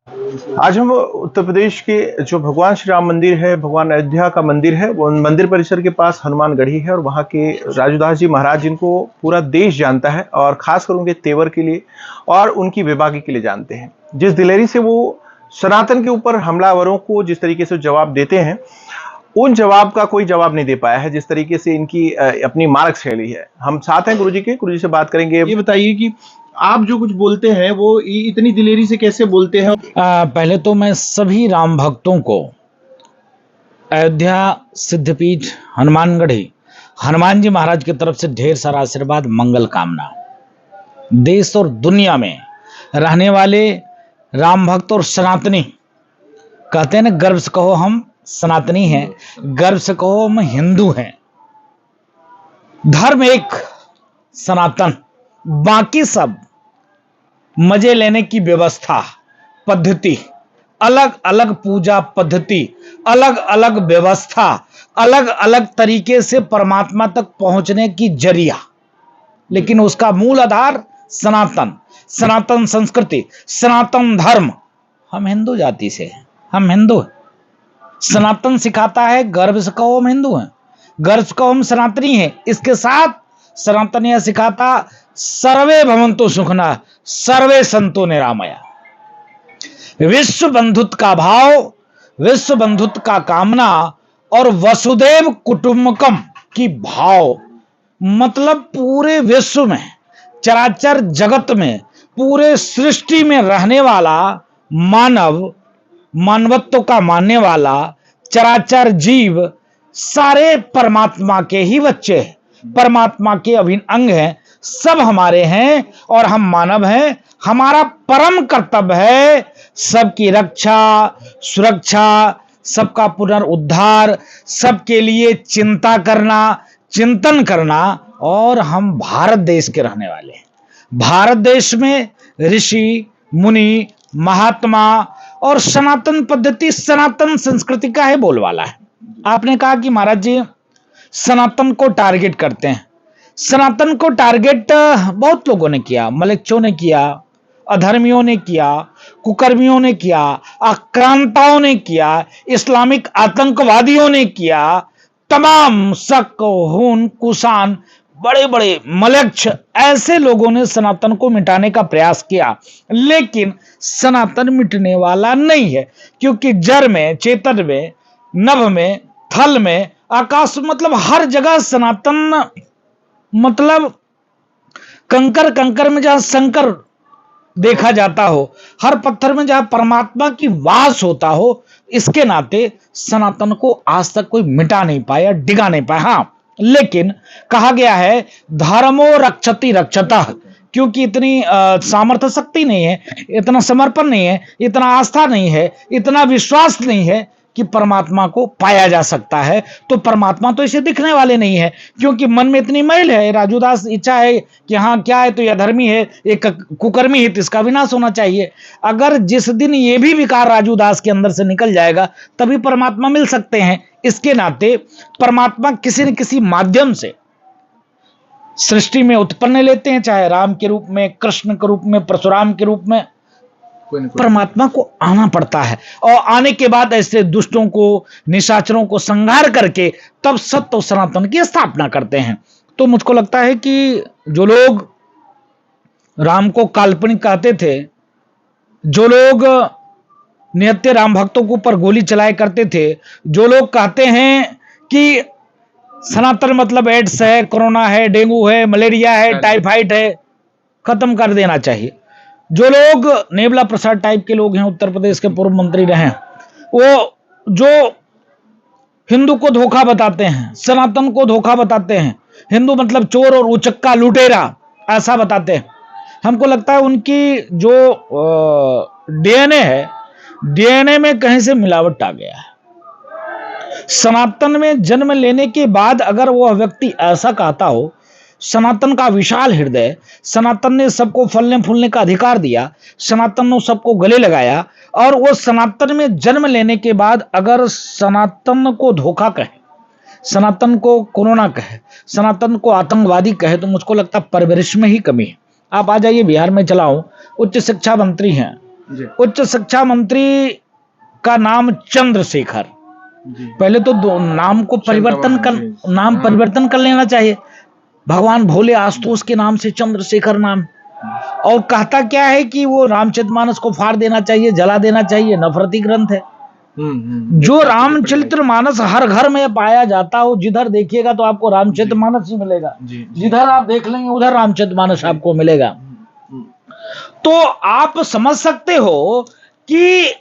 आज हम उत्तर प्रदेश के जो भगवान श्री राम मंदिर है, भगवान अयोध्या का मंदिर है, वो मंदिर परिसर के पास हनुमानगढ़ी है और वहाँ के राजूदास जी महाराज जिनको पूरा देश जानता है और खासकर उनके तेवर के लिए और उनकी बेबाकी के लिए जानते हैं। जिस दिलेरी से वो सनातन के ऊपर हमलावरों को जिस तरीके से जवाब देते हैं, उन जवाब का कोई जवाब नहीं दे पाया है जिस तरीके से इनकी अपनी मार्ग शैली है। हम साथ हैं गुरुजी के, गुरुजी से बात करेंगे। ये बताइए कि आप जो कुछ बोलते हैं वो इतनी दिलेरी से कैसे बोलते हैं? पहले तो मैं सभी राम भक्तों को अयोध्या सिद्धपीठ हनुमानगढ़ी हनुमान जी महाराज की तरफ से ढेर सारा आशीर्वाद, मंगल कामना। देश और दुनिया में रहने वाले राम भक्त और सनातनी कहते हैं ना, गर्व से कहो हम सनातनी हैं, गर्व से कहो हम हिंदू हैं। धर्म एक सनातन, बाकी सब मजे लेने की व्यवस्था पद्धति, अलग अलग पूजा पद्धति, अलग अलग व्यवस्था, अलग अलग तरीके से परमात्मा तक पहुंचने की जरिया, लेकिन उसका मूल आधार सनातन, सनातन संस्कृति, सनातन धर्म। हम हिंदू जाति से हैं, हम हिंदू हैं। सनातन सिखाता है गर्व से कहो हम हिंदू हैं, गर्व से कहो हम सनातनी हैं। इसके साथ सनातन यह सिखाता सर्वे भवन्तु सुखना सर्वे सन्तु निरामया। विश्व बंधुत्व का भाव, विश्व बंधुत्व का कामना और वसुदेव कुटुंबकम की भाव, मतलब पूरे विश्व में, चराचर जगत में, पूरे सृष्टि में रहने वाला मानव, मानवत्व का मानने वाला चराचर जीव सारे परमात्मा के ही बच्चे हैं, परमात्मा के अभिन्न अंग हैं, सब हमारे हैं और हम मानव हैं। हमारा परम कर्तव्य है सबकी रक्षा, सुरक्षा, सबका पुनरुद्धार, सबके लिए चिंता करना, चिंतन करना। और हम भारत देश के रहने वाले हैं। भारत देश में ऋषि मुनि, महात्मा और सनातन पद्धति, सनातन संस्कृति का है बोलवाला है। आपने कहा कि महाराज जी सनातन को टारगेट करते हैं। सनातन को टारगेट बहुत लोगों ने किया, मलेच्छों ने किया, अधर्मियों ने किया, कुकर्मियों ने किया, आक्रांताओं ने किया, इस्लामिक आतंकवादियों ने किया, तमाम शक, खून, कुसान, बड़े बड़े मलेच्छ, ऐसे लोगों ने सनातन को मिटाने का प्रयास किया। लेकिन सनातन मिटने वाला नहीं है, क्योंकि जड़ में, चेतन में, नभ में, थल में, आकाश, मतलब हर जगह सनातन, मतलब कंकर कंकर में जहां शंकर देखा जाता हो, हर पत्थर में जहां परमात्मा की वास होता हो, इसके नाते सनातन को आज तक कोई मिटा नहीं पाया, डिगा नहीं पाया। हाँ, लेकिन कहा गया है धर्मो रक्षति रक्षतः, क्योंकि इतनी सामर्थ्य शक्ति नहीं है, इतना समर्पण नहीं है, इतना आस्था नहीं है, इतना विश्वास नहीं है कि परमात्मा को पाया जा सकता है। तो परमात्मा तो इसे दिखने वाले नहीं है, क्योंकि मन में इतनी मैल है। राजूदास इच्छा है कि हाँ क्या है, तो यह धर्मी है, एक कुकर्मी है, तो इसका विनाश होना चाहिए। अगर जिस दिन ये भी विकार राजूदास के अंदर से निकल जाएगा, तभी परमात्मा मिल सकते हैं। इसके नाते परमात्मा किसी न किसी माध्यम से सृष्टि में उत्पन्न लेते हैं, चाहे राम के रूप में, कृष्ण के रूप में, परशुराम के रूप में। परमात्मा को आना पड़ता है और आने के बाद ऐसे दुष्टों को, निशाचरों को संहार करके तब सत्य और सनातन की स्थापना करते हैं। तो मुझको लगता है कि जो लोग राम को काल्पनिक कहते थे, जो लोग नित्य राम भक्तों के ऊपर गोली चलाया करते थे, जो लोग कहते हैं कि सनातन मतलब एड्स है, कोरोना है, डेंगू है, मलेरिया है, टाइफाइड है, खत्म कर देना चाहिए। जो लोग नेबला प्रसाद टाइप के लोग हैं, उत्तर प्रदेश के पूर्व मंत्री रहे, वो जो हिंदू को धोखा बताते हैं, सनातन को धोखा बताते हैं, हिंदू मतलब चोर और उचक्का लुटेरा ऐसा बताते हैं, हमको लगता है उनकी जो डीएनए है, डीएनए में कहीं से मिलावट आ गया है। सनातन में जन्म लेने के बाद अगर वह व्यक्ति ऐसा कहता हो, सनातन का विशाल हृदय, सनातन ने सबको फलने फूलने का अधिकार दिया, सनातन ने सबको गले लगाया, और वो सनातन में जन्म लेने के बाद अगर सनातन को धोखा कहे, सनातन को कोरोना कहे, सनातन को आतंकवादी कहे, तो मुझको लगता परवरिश में ही कमी है। आप आ जाइए, बिहार में चलाओ, उच्च शिक्षा मंत्री हैं, जी उच्च शिक्षा मंत्री का नाम चंद्रशेखर। जी पहले तो नाम को नाम परिवर्तन कर लेना चाहिए। भगवान भोले आशुतोष के नाम से चंद्रशेखर नाम। और कहता क्या है कि वो रामचरितमानस को फाड़ देना चाहिए, जला देना चाहिए, नफरती ग्रंथ है। जो रामचरितमानस हर घर में पाया जाता हो, जिधर देखिएगा तो आपको रामचरितमानस ही मिलेगा, जिधर आप देख लेंगे उधर रामचरितमानस आपको मिलेगा। तो आप समझ सकते हो कि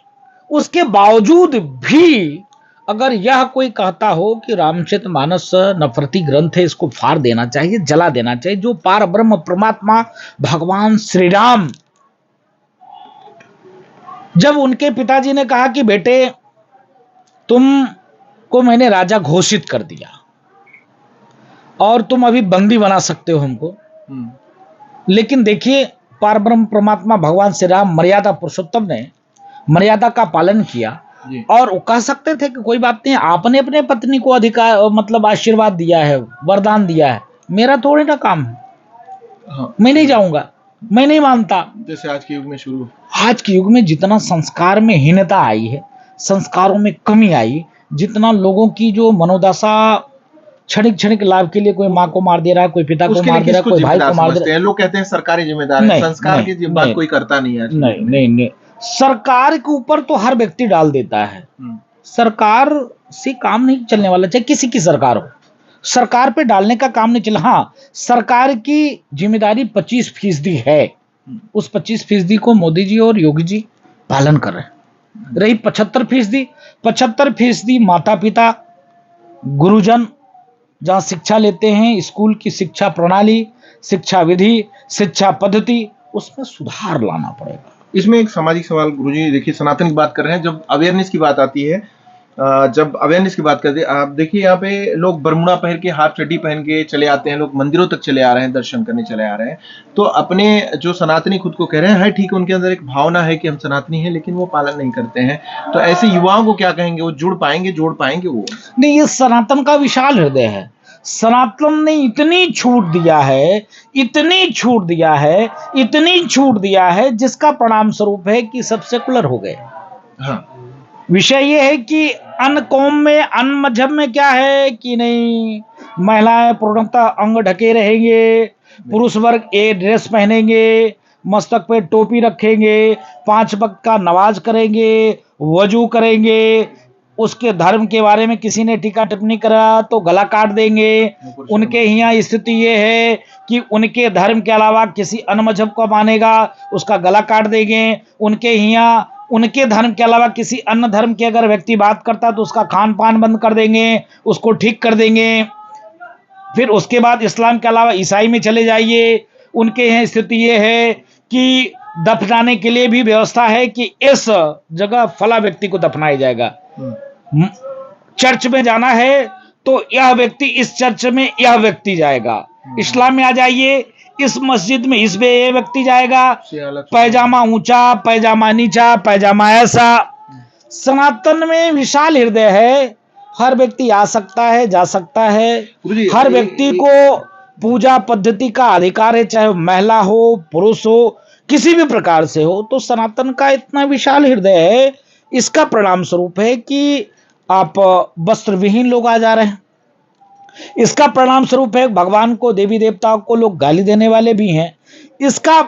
उसके बावजूद भी अगर यह कोई कहता हो कि रामचरितमानस नफरती ग्रंथ है, इसको फाड़ देना चाहिए, जला देना चाहिए, जो पार ब्रह्म परमात्मा भगवान श्री राम, जब उनके पिताजी ने कहा कि बेटे तुमको मैंने राजा घोषित कर दिया और तुम अभी बंदी बना सकते हो हमको, लेकिन देखिए पार ब्रह्म परमात्मा भगवान श्री राम मर्यादा पुरुषोत्तम ने मर्यादा का पालन किया और वो कह सकते थे कि कोई बात नहीं, आपने अपने पत्नी को अधिकार मतलब आशीर्वाद दिया है, वरदान दिया है, मेरा थोड़ी ना काम है। हाँ। मैं नहीं जाऊंगा, मैं नहीं मानता। जैसे आज के युग में शुरू, आज के युग में जितना संस्कार में हीनता आई है, संस्कारों में कमी आई, जितना लोगों की जो मनोदशा क्षणिक क्षणिक लाभ के लिए कोई माँ को मार दे रहा है, कोई पिता को मार दे रहा है, कोई भाई को मार दे रहा है। लोग कहते हैं सरकारी जिम्मेदार है, संस्कार की बात कोई करता नहीं है। नहीं, सरकार के ऊपर तो हर व्यक्ति डाल देता है। सरकार से काम नहीं चलने वाला, चाहे किसी की सरकार हो, सरकार पे डालने का काम नहीं चला। हाँ, सरकार की जिम्मेदारी 25% है, उस 25% को मोदी जी और योगी जी पालन कर रहे हैं। रही 75% माता पिता गुरुजन जहां शिक्षा लेते हैं, स्कूल की शिक्षा प्रणाली, शिक्षा विधि, शिक्षा पद्धति, उसमें सुधार लाना पड़ेगा। इसमें एक सामाजिक सवाल गुरुजी, देखिए सनातन की बात कर रहे हैं, जब अवेयरनेस की बात आती है, जब अवेयरनेस की बात करते हैं, आप देखिए यहाँ पे लोग बरमुडा पहन के, हाफ चड्डी पहन के चले आते हैं, लोग मंदिरों तक चले आ रहे हैं, दर्शन करने चले आ रहे हैं। तो अपने जो सनातनी खुद को कह रहे हैं, ठीक है, उनके अंदर एक भावना है कि हम सनातनी हैं, लेकिन वो पालन नहीं करते हैं। तो ऐसे युवाओं को क्या कहेंगे, वो जोड़ पाएंगे वो? नहीं, ये सनातन का विशाल हृदय है। सनातन ने इतनी छूट दिया है, इतनी छूट दिया है, जिसका परिणाम स्वरूप है कि सब सेकुलर हो गए। हाँ। विषय ये है कि अन्य कौम में, अन्य मजहब में क्या है कि नहीं, महिलाएं पूर्णतः अंग ढके रहेंगे, पुरुष वर्ग एक ड्रेस पहनेंगे, मस्तक पे टोपी रखेंगे, 5 वक्त का नमाज करेंगे, वजू करेंगे, उसके धर्म के बारे में किसी ने टीका टिप्पणी करा तो गला काट देंगे। उनके यहाँ स्थिति ये है कि उनके धर्म के अलावा किसी अन्य मजहब को मानेगा, उसका गला काट देंगे। उनके यहाँ उनके धर्म के अलावा किसी अन्य धर्म के अगर व्यक्ति बात करता है तो उसका खान पान बंद कर देंगे, उसको ठीक कर देंगे। फिर उसके बाद इस्लाम के अलावा ईसाई में चले जाइए, उनके यहाँ स्थिति ये है कि दफनाने के लिए भी व्यवस्था है कि इस जगह फला व्यक्ति को दफनाया जाएगा। चर्च में जाना है तो यह व्यक्ति, इस चर्च में यह व्यक्ति जाएगा। इस्लाम में आ जाइए, इस मस्जिद में इस ये व्यक्ति जाएगा, पैजामा ऊंचा, पैजामा नीचा, पैजामा ऐसा। सनातन में विशाल हृदय है, हर व्यक्ति आ सकता है, जा सकता है, हर व्यक्ति को पूजा पद्धति का अधिकार है, चाहे महिला हो, पुरुष हो, किसी भी प्रकार से हो। तो सनातन का इतना विशाल हृदय है, इसका परिणाम स्वरूप है कि आप वस्त्र विहीन लोग आ जा रहे हैं। इसका परिणाम स्वरूप है भगवान को, देवी देवताओं को लोग गाली देने वाले भी हैं। इसका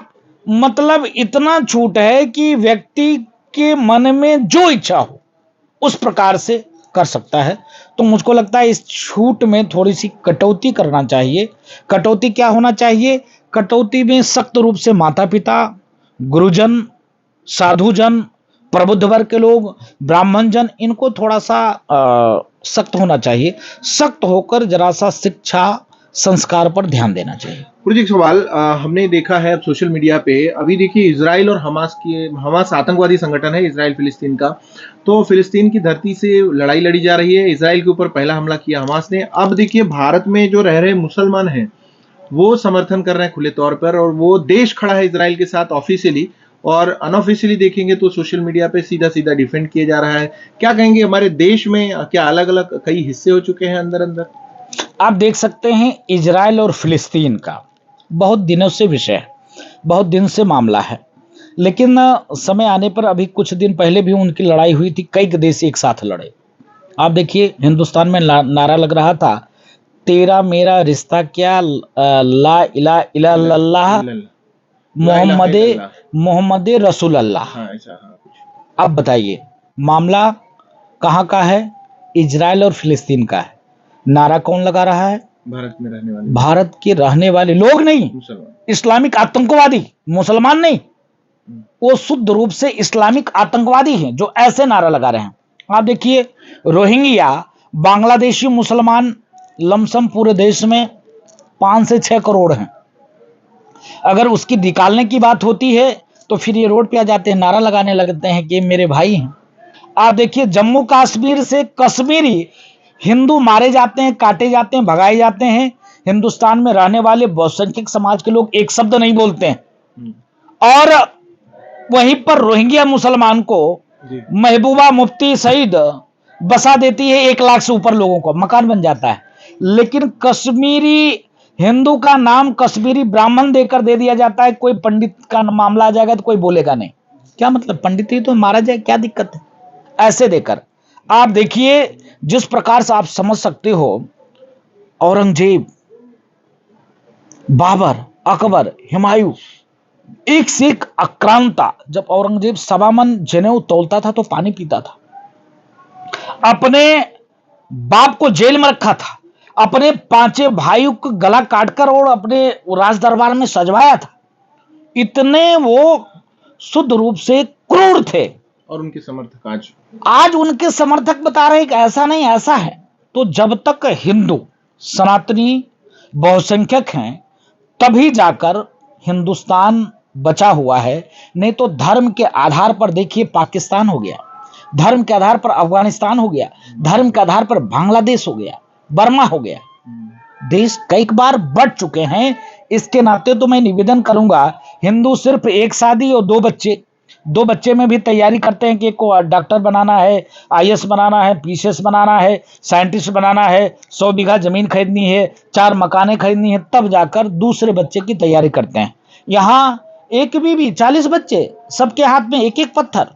मतलब इतना छूट है कि व्यक्ति के मन में जो इच्छा हो उस प्रकार से कर सकता है। तो मुझको लगता है इस छूट में थोड़ी सी कटौती करना चाहिए। कटौती क्या होना चाहिए? कटौती में सख्त रूप से माता पिता, गुरुजन, साधुजन, प्रबुद्ध वर्ग के लोग, ब्राह्मण जन, इनको थोड़ा सा सख्त होना चाहिए। सख्त होकर जरा सा शिक्षा संस्कार पर ध्यान देना चाहिए। गुरु जी, एक सवाल हमने देखा है अब सोशल मीडिया पे, अभी देखिए इजराइल और हमास आतंकवादी संगठन है, इजराइल फिलिस्तीन का। तो फिलिस्तीन की धरती से लड़ाई लड़ी जा रही है, इजराइल के ऊपर पहला हमला किया हमास ने। अब देखिए भारत में जो रह रहे मुसलमान हैं वो समर्थन कर रहे हैं खुले तौर पर, और वो देश खड़ा है इजराइल के साथ ऑफिशियली, और अनऑफिशियली देखेंगे तो सोशल मीडिया पे सीधा सीधा डिफेंड किया जा रहा है। क्या कहेंगे, हमारे देश में क्या अलग अलग कई हिस्से हो चुके हैं अंदर अंदर? आप देख सकते हैं इजराइल और फिलिस्तीन का बहुत दिनों से विषय है, बहुत दिन से मामला है। लेकिन समय आने पर अभी कुछ दिन पहले भी उनकी लड़ाई हुई थी, कई देश एक साथ लड़े। आप देखिए हिंदुस्तान में नारा लग रहा था, तेरा मेरा रिश्ता क्या, ला इला इल्लल्लाह मोहम्मद मोहम्मद रसूल अल्लाह। हाँ, ऐसा, हाँ, कुछ। अब बताइए मामला कहाँ का है? इजराइल और फिलिस्तीन का है। नारा कौन लगा रहा है? भारत में रहने वाले, भारत के रहने वाले लोग नहीं, मुसलमान, इस्लामिक आतंकवादी, मुसलमान नहीं, वो शुद्ध रूप से इस्लामिक आतंकवादी हैं जो ऐसे नारा लगा रहे हैं। आप देखिए रोहिंग्या बांग्लादेशी मुसलमान लमसम पूरे देश में 5 से 6 करोड़ हैं। अगर उसकी निकालने की बात होती है तो फिर ये रोड पे आ जाते हैं, नारा लगाने लगते हैं कि मेरे भाई हैं। आप देखिए जम्मू कश्मीर से कश्मीरी हिंदू मारे जाते हैं, काटे जाते हैं, भगाए जाते हैं। हिंदुस्तान में रहने वाले बहुसंख्यक समाज के लोग एक शब्द नहीं बोलते हैं। और वहीं पर रोहिंग्या मुसलमान को महबूबा मुफ्ती सईद बसा देती है, 1 लाख से ऊपर लोगों को मकान बन जाता है। लेकिन कश्मीरी हिंदू का नाम कश्मीरी ब्राह्मण देकर दे दिया जाता है, कोई पंडित का मामला आ जाएगा तो कोई बोलेगा नहीं। क्या मतलब, पंडित ही तो मारा जाए, क्या दिक्कत है? ऐसे देकर आप देखिए जिस प्रकार से आप समझ सकते हो, औरंगजेब, बाबर, अकबर, हुमायूं, एक से एक आक्रांता। जब औरंगजेब 1.25 मन जनेऊ तौलता था तो पानी पीता था, अपने बाप को जेल में रखा था, अपने 5 भाइयों को गला काटकर और अपने राज दरबार में सजवाया था। इतने वो शुद्ध रूप से क्रूर थे। और उनके समर्थक आज उनके समर्थक बता रहे कि ऐसा नहीं ऐसा है। तो जब तक हिंदू सनातनी बहुसंख्यक हैं तभी जाकर हिंदुस्तान बचा हुआ है, नहीं तो धर्म के आधार पर देखिए पाकिस्तान हो गया, धर्म के आधार पर अफगानिस्तान हो गया, धर्म के आधार पर बांग्लादेश हो गया, बर्मा हो गया। देश कई बार बढ़ चुके हैं। इसके नाते तो मैं निवेदन करूंगा, हिंदू सिर्फ एक शादी और 2 बच्चे में भी तैयारी करते हैं कि एक को डॉक्टर बनाना है, आईएएस बनाना है, पीसीएस बनाना है, साइंटिस्ट बनाना है, 100 बीघा जमीन खरीदनी है, 4 मकानें खरीदनी है, तब जाकर दूसरे बच्चे की तैयारी करते हैं। यहाँ एक बीवी 40 बच्चे, सबके हाथ में एक एक पत्थर।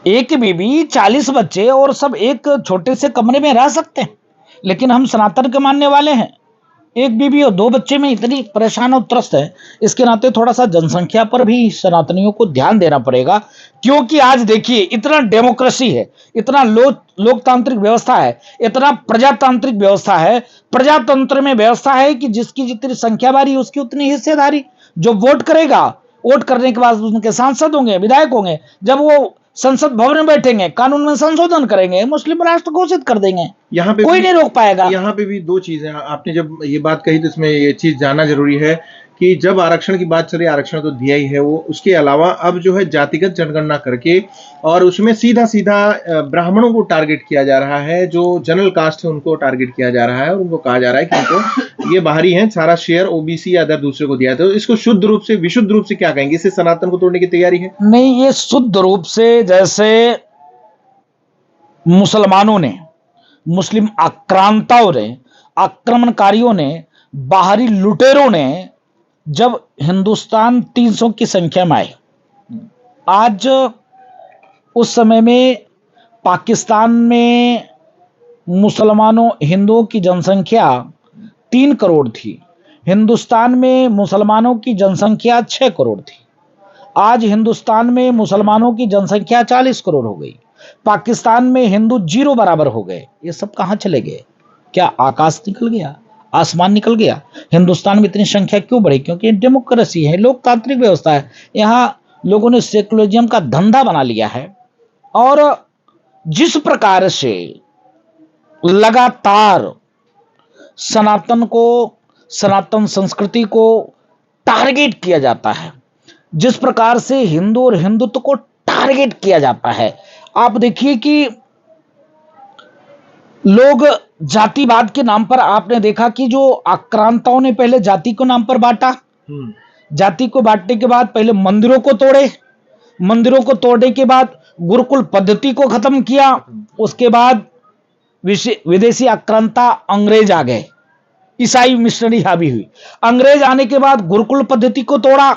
एक बीवी 40 बच्चे और सब एक छोटे से कमरे में रह सकते हैं। लेकिन हम सनातन के मानने वाले हैं, एक बीवी और 2 बच्चे में इतनी परेशान और त्रस्त है। इसके नाते थोड़ा सा जनसंख्या पर भी सनातनियों को ध्यान देना पड़ेगा, क्योंकि आज देखिए इतना डेमोक्रेसी है, इतना लोकतांत्रिक व्यवस्था है, इतना प्रजातांत्रिक व्यवस्था है। प्रजातंत्र में व्यवस्था है कि जिसकी जितनी संख्या बारी उसकी उतनी हिस्सेदारी। जो वोट करेगा, वोट करने के बाद उनके सांसद होंगे, विधायक होंगे, जब वो संसद भवन में बैठेंगे, कानून में संशोधन करेंगे, मुस्लिम राष्ट्र घोषित कर देंगे, यहाँ पे कोई नहीं रोक पाएगा। यहाँ पे भी 2 चीजें आपने जब ये बात कही तो इसमें ये चीज जानना जरूरी है कि जब आरक्षण की बात चली, आरक्षण तो दिया ही है वो, उसके अलावा अब जो है जातिगत जनगणना करके और उसमें सीधा सीधा ब्राह्मणों को टारगेट किया जा रहा है, जो जनरल कास्ट है उनको टारगेट किया जा रहा है और उनको कहा जा रहा है कि उनको ये बाहरी हैं, सारा शेयर ओबीसी या अदर दूसरे को दिया था। तो इसको शुद्ध रूप से, विशुद्ध रूप से क्या कहेंगे, इससे सनातन को तोड़ने की तैयारी है? नहीं, ये शुद्ध रूप से जैसे मुसलमानों ने, मुस्लिम आक्रांताओं ने, आक्रमणकारियों ने, बाहरी लुटेरों ने जब हिंदुस्तान 300 की संख्या में आए, आज उस समय में पाकिस्तान में मुसलमानों हिंदुओं की जनसंख्या 3 करोड़ थी, हिंदुस्तान में मुसलमानों की जनसंख्या 6 करोड़ थी। आज हिंदुस्तान में मुसलमानों की जनसंख्या 40 करोड़ हो गई, पाकिस्तान में हिंदू 0 बराबर हो गए। ये सब कहां चले गए? क्या आकाश निकल गया, आसमान निकल गया? हिंदुस्तान में इतनी संख्या क्यों बढ़ी? क्योंकि डेमोक्रेसी है, लोकतांत्रिक व्यवस्था है। यहाँ लोगों ने सेकुलरिज्म का धंधा बना लिया है। और जिस प्रकार से लगातार सनातन को, सनातन संस्कृति को टारगेट किया जाता है, जिस प्रकार से हिंदू और हिंदुत्व को टारगेट किया जाता है, आप देखिए कि लोग जातिवाद के नाम पर, आपने देखा कि जो आक्रांताओं ने पहले जाति को नाम पर बांटा, जाति को बांटने के बाद पहले मंदिरों को तोड़े, मंदिरों को तोड़ने के बाद गुरुकुल पद्धति को खत्म किया, उसके बाद विदेशी आक्रांता अंग्रेज आ गए, ईसाई मिशनरी हावी हुई। अंग्रेज आने के बाद गुरुकुल पद्धति को तोड़ा,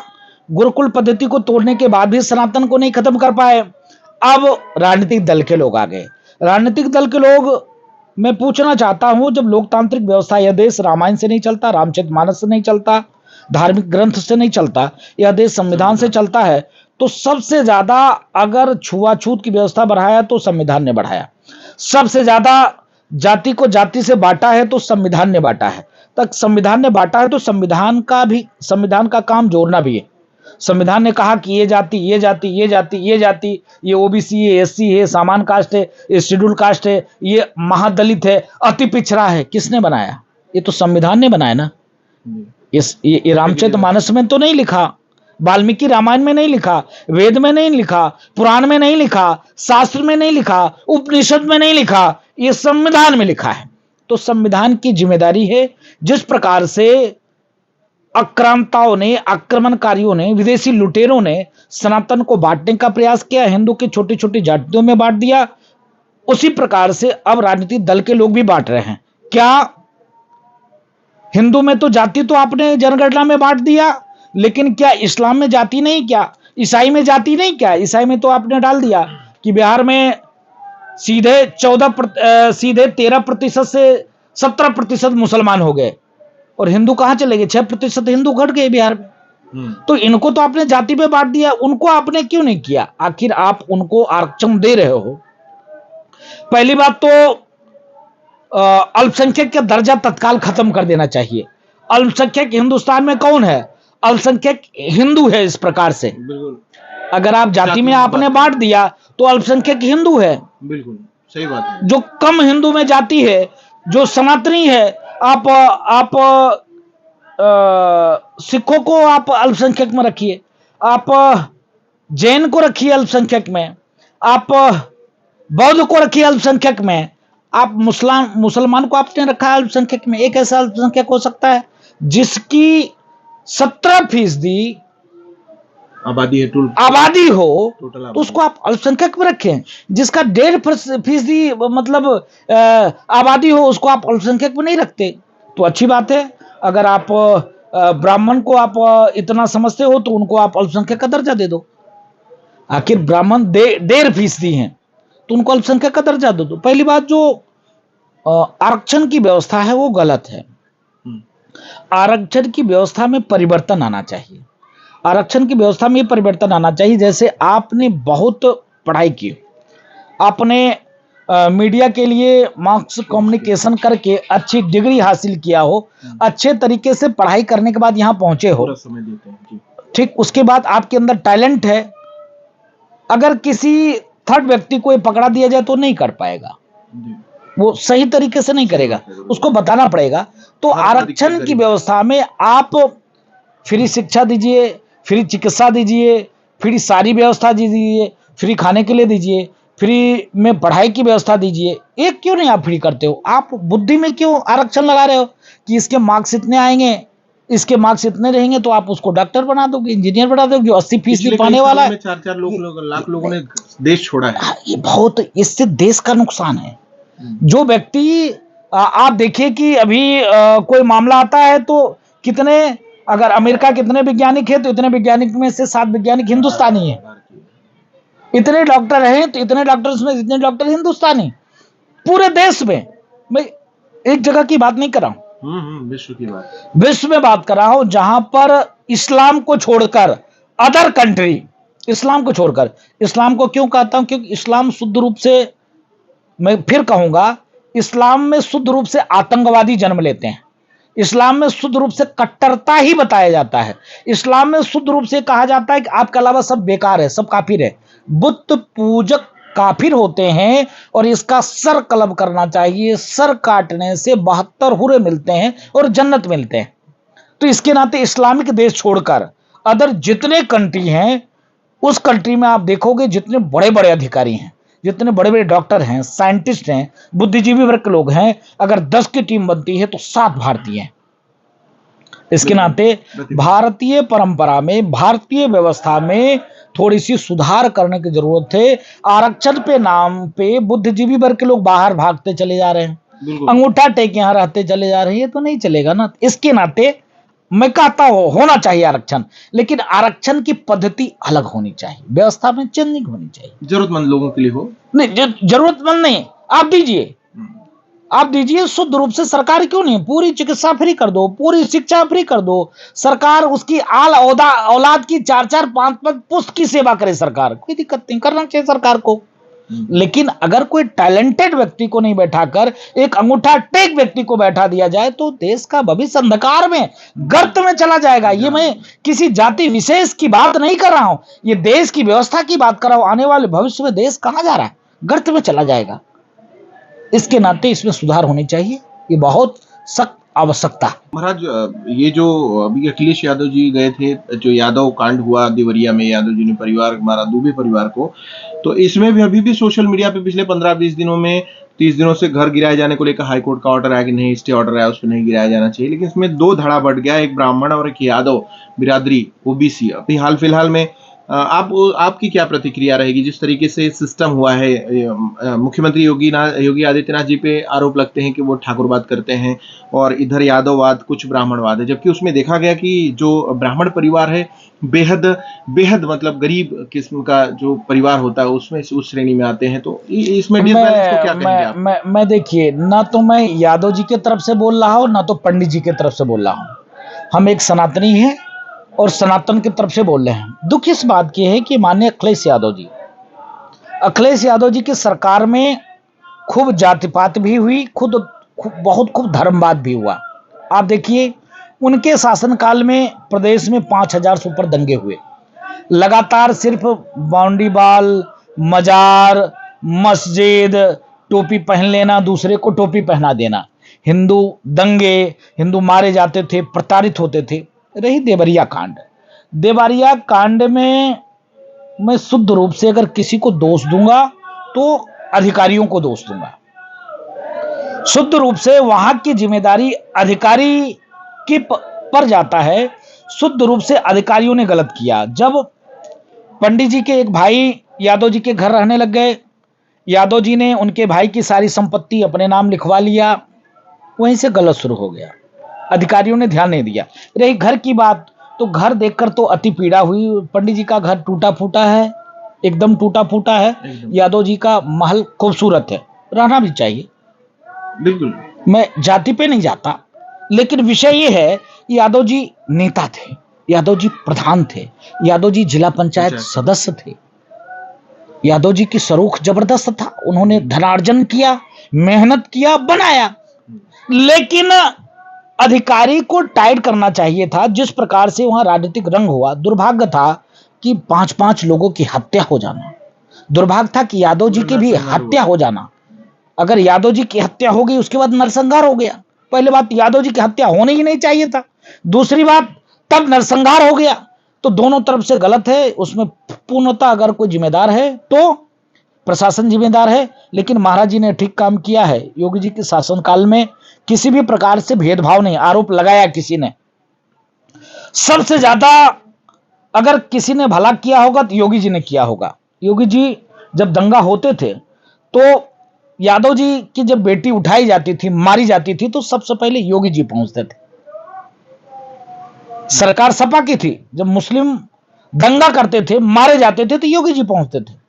गुरुकुल पद्धति को तोड़ने के बाद भी सनातन को नहीं खत्म कर पाए। अब राजनीतिक दल के लोग आ गए। राजनीतिक दल के लोग, मैं पूछना चाहता हूं, जब लोकतांत्रिक व्यवस्था, यह देश रामायण से नहीं चलता, रामचरितमानस से नहीं चलता, धार्मिक ग्रंथ से नहीं चलता, यह देश संविधान से चलता है, तो सबसे ज्यादा अगर छुआछूत की व्यवस्था बढ़ाया तो संविधान ने बढ़ाया, सबसे ज्यादा जाति को जाति से बांटा है तो संविधान ने बांटा है। तक संविधान ने बांटा है तो संविधान का काम जोड़ना भी है। संविधान ने कहा कि ये जाति, ये जाति, ये जाति, ये जाति, ये ओबीसी है, एससी है, सामान्य कास्ट है, ये शेड्यूल कास्ट है, ये महादलित है, अति पिछड़ा है। किसने बनाया? ये तो संविधान ने बनाया ना। ये रामचरितमानस में तो नहीं लिखा, वाल्मीकि रामायण में नहीं लिखा, वेद में नहीं लिखा, पुराण में नहीं लिखा, शास्त्र में नहीं लिखा, उपनिषद में नहीं लिखा, ये संविधान में लिखा है। तो संविधान की जिम्मेदारी है। जिस प्रकार से आक्रांताओं ने, आक्रमणकारियों ने, विदेशी लुटेरों ने सनातन को बांटने का प्रयास किया, हिंदू की छोटी छोटी जातियों में बांट दिया, उसी प्रकार से अब राजनीतिक दल के लोग भी बांट रहे हैं। क्या हिंदू में तो जाति तो आपने जनगणना में बांट दिया, लेकिन क्या इस्लाम में जाति नहीं? क्या ईसाई में जाति नहीं? क्या ईसाई में तो आपने डाल दिया कि बिहार में सीधे 13% से 17% मुसलमान हो गए, और हिंदू कहां चले गए? 6% हिंदू घट गए बिहार में। तो इनको तो आपने जाति में बांट दिया, उनको आपने क्यों नहीं किया? आखिर आप उनको आरक्षण दे रहे हो। पहली बात तो अल्पसंख्यक का दर्जा तत्काल खत्म कर देना चाहिए। अल्पसंख्यक हिंदुस्तान में कौन है? अल्पसंख्यक हिंदू है। इस प्रकार से अगर आप जाति में आपने बांट दिया तो अल्पसंख्यक हिंदू है। बिल्कुल सही बात है। जो कम हिंदू में जाति है, जो सनातनी है, आप सिखों को आप अल्पसंख्यक में रखिए, आप जैन को रखिए अल्पसंख्यक में, आप बौद्ध को रखिए अल्पसंख्यक में, आप मुसलमान को आपने रखा है अल्पसंख्यक में। एक ऐसा अल्पसंख्यक हो सकता है जिसकी 17% आबादी है, आबादी हो, तो उसको आप अल्पसंख्यक में रखें। जिसका 1.5% मतलब आबादी हो, उसको आप अल्पसंख्यक में नहीं रखते। तो अच्छी बात है। अगर आप ब्राह्मण को आप इतना समझते हो तो उनको आप अल्पसंख्यक का दर्जा दे दो। आखिर ब्राह्मण 1.5% हैं तो उनको अल्पसंख्यक का दर्जा दे दो। पहली बात, जो आरक्षण की व्यवस्था है वो गलत है। आरक्षण की व्यवस्था में परिवर्तन आना चाहिए। आरक्षण की व्यवस्था में परिवर्तन आना चाहिए। जैसे आपने बहुत पढ़ाई की, आपने मीडिया के लिए मास कम्युनिकेशन करके अच्छी डिग्री हासिल किया हो, अच्छे तरीके से पढ़ाई करने के बाद यहां पहुंचे हो, ठीक, उसके बाद आपके अंदर टैलेंट है। अगर किसी थर्ड व्यक्ति को ये पकड़ा दिया जाए तो नहीं कर पाएगा, वो सही तरीके से नहीं करेगा, उसको बताना पड़ेगा। तो आरक्षण की व्यवस्था में आप फ्री शिक्षा दीजिए, फ्री चिकित्सा दीजिए, फ्री सारी व्यवस्था दीजिए, फ्री खाने के लिए दीजिए, फ्री में पढ़ाई की व्यवस्था दीजिए। एक क्यों नहीं आप फ्री करते हो? आप बुद्धि में क्यों आरक्षण लगा रहे हो कि इसके मार्क्स इतने आएंगे, इसके मार्क्स इतने रहेंगे तो आप उसको डॉक्टर बना दोगे, इंजीनियर बना दोगे, जो 80% पाने वाला है। 4 लाख लोगों ने देश छोड़ा है। ये बहुत, इससे देश का नुकसान है। जो व्यक्ति आप देखिए कि अभी कोई मामला आता है तो कितने, अगर अमेरिका कितने वैज्ञानिक है तो इतने वैज्ञानिक में से 7 वैज्ञानिक हिंदुस्तानी है। इतने डॉक्टर हैं तो इतने डॉक्टर्स में इतने डॉक्टर हिंदुस्तानी। पूरे देश में, मैं एक जगह की बात नहीं कर रहा हूं, विश्व की बात, विश्व में बात कर रहा हूं, जहां पर इस्लाम को छोड़कर अदर कंट्री, इस्लाम को छोड़कर, इस्लाम को क्यों कहता हूं? क्योंकि इस्लाम शुद्ध रूप से, मैं फिर कहूंगा, इस्लाम में शुद्ध रूप से आतंकवादी जन्म लेते हैं। इस्लाम में शुद्ध रूप से कट्टरता ही बताया जाता है। इस्लाम में शुद्ध रूप से कहा जाता है कि आपके अलावा सब बेकार है, सब काफिर है। बुत पूजक काफिर होते हैं और इसका सर कलब करना चाहिए। सर काटने से 72 हुरे मिलते हैं और जन्नत मिलते हैं। तो इसके नाते इस्लामिक देश छोड़कर अदर जितने कंट्री हैं, उस कंट्री में आप देखोगे जितने बड़े बड़े अधिकारी हैं, जितने बड़े बड़े डॉक्टर हैं, साइंटिस्ट हैं, बुद्धिजीवी वर्ग के लोग हैं, अगर 10 की टीम बनती है तो 7 भारतीय हैं। इसके नाते भारतीय परंपरा में, भारतीय व्यवस्था में थोड़ी सी सुधार करने की जरूरत है। आरक्षण पे नाम पे बुद्धिजीवी वर्ग के लोग बाहर भागते चले जा रहे हैं, अंगूठा टेक यहां रहते चले जा रहे हैं, ये तो नहीं चलेगा ना। इसके नाते मैं कहता हूं होना चाहिए आरक्षण, लेकिन आरक्षण की पद्धति अलग होनी चाहिए, व्यवस्था में चेंजिंग होनी चाहिए। जरूरतमंद लोगों के लिए हो। नहीं, जरूरतमंद नहीं, आप दीजिए, आप दीजिए शुद्ध रूप से। सरकार क्यों नहीं, पूरी चिकित्सा फ्री कर दो, पूरी शिक्षा फ्री कर दो। सरकार उसकी औलाद की 4-4, 5-5 पुश्त की सेवा करे सरकार, कोई दिक्कत नहीं, करना चाहिए सरकार को। लेकिन अगर कोई टैलेंटेड व्यक्ति को नहीं बैठाकर एक अंगूठा टेक व्यक्ति को बैठा दिया जाए तो देश का भविष्य अंधकार में, गर्त में चला जाएगा। ये मैं किसी जाति विशेष की बात नहीं कर रहा हूं, ये देश की व्यवस्था की बात कर रहा हूं। आने वाले भविष्य में देश कहां जा रहा है, गर्त में चला जाएगा। इसके नाते इसमें सुधार होनी चाहिए, ये बहुत सख्त आवश्यकता है। महाराज, ये जो अभी अखिलेश यादव जी गए थे, जो यादव कांड हुआ देवरिया में, यादव जी ने परिवार मारा, दुबे परिवार को, तो इसमें भी अभी भी सोशल मीडिया पे पिछले 15-20 दिनों में 30 दिनों से घर गिराए जाने को लेकर हाईकोर्ट का ऑर्डर आया कि नहीं, स्टे ऑर्डर आया, उस पर नहीं गिराया जाना चाहिए। लेकिन इसमें 2 धड़ा बढ़ गया, एक ब्राह्मण और एक यादव बिरादरी ओबीसी। अभी हाल फिलहाल में आपकी क्या प्रतिक्रिया रहेगी जिस तरीके से सिस्टम हुआ है? मुख्यमंत्री योगी आदित्यनाथ जी पे आरोप लगते हैं कि वो ठाकुरवाद करते हैं और इधर यादववाद, कुछ ब्राह्मणवाद है, जबकि उसमें देखा गया कि जो ब्राह्मण परिवार है बेहद मतलब गरीब किस्म का जो परिवार होता है उसमें उस श्रेणी में आते हैं। तो इसमें डिसबैलेंस को क्या कहेंगे आप? मैं देखिए, ना तो मैं यादव जी के तरफ से बोल रहा हूं, ना तो पंडित जी के तरफ से बोल रहा हूं। हम एक सनातनी हैं और सनातन की तरफ से बोल रहे हैं। दुख इस बात की है कि माननीय अखिलेश यादव जी की सरकार में खूब जातिपात भी हुई, बहुत खूब धर्मवाद भी हुआ। आप देखिए, उनके शासनकाल में प्रदेश में 5000 से ऊपर दंगे हुए, लगातार सिर्फ बाउंड्री बाल, मजार, मस्जिद, टोपी पहन लेना, दूसरे को टोपी पहना देना, हिंदू मारे जाते थे, प्रताड़ित होते थे। रही देवरिया कांड में मैं शुद्ध रूप से अगर किसी को दोष दूंगा तो अधिकारियों को दोष दूंगा। शुद्ध रूप से वहां की जिम्मेदारी अधिकारी की पर जाता है। शुद्ध रूप से अधिकारियों ने गलत किया। जब पंडित जी के एक भाई यादव जी के घर रहने लग गए, यादव जी ने उनके भाई की सारी संपत्ति अपने नाम लिखवा लिया, वहीं से गलत शुरू हो गया। अधिकारियों ने ध्यान नहीं दिया। रही घर की बात, तो घर देखकर तो अति पीड़ा हुई। पंडित जी का घर टूटा फूटा है, एकदम टूटा फूटा है। यादव जी का महल खूबसूरत है, रहना भी चाहिए, बिल्कुल। मैं जाति पे नहीं जाता, लेकिन विषय ये है, यादव जी नेता थे, यादव जी प्रधान थे, यादव जी जिला पंचायत सदस्य थे, यादव जी की सरूख जबरदस्त था। उन्होंने धनार्जन किया, मेहनत किया, बनाया। लेकिन अधिकारी को टाइट करना चाहिए था। जिस प्रकार से वहां राजनीतिक रंग हुआ, दुर्भाग्य था कि 5-5 लोगों की हत्या हो जाना, दुर्भाग्य था कि यादव जी की भी हत्या हो जाना। अगर यादव जी की हत्या हो गई, उसके बाद नरसंहार हो गया। पहले बात, यादव जी की हत्या होने ही नहीं चाहिए था। दूसरी बात, तब नरसंहार हो गया, तो दोनों तरफ से गलत है। उसमें पूर्णतः अगर कोई जिम्मेदार है तो प्रशासन जिम्मेदार है, लेकिन महाराज जी ने ठीक काम किया है। योगी जी के शासनकाल में किसी भी प्रकार से भेदभाव नहीं, आरोप लगाया किसी ने। सबसे ज्यादा अगर किसी ने भला किया होगा तो योगी जी ने किया होगा। योगी जी जब दंगा होते थे तो यादव जी की जब बेटी उठाई जाती थी, मारी जाती थी, तो सबसे पहले योगी जी पहुंचते थे। सरकार सपा की थी, जब मुस्लिम दंगा करते थे, मारे जाते थे, तो योगी जी पहुंचते थे।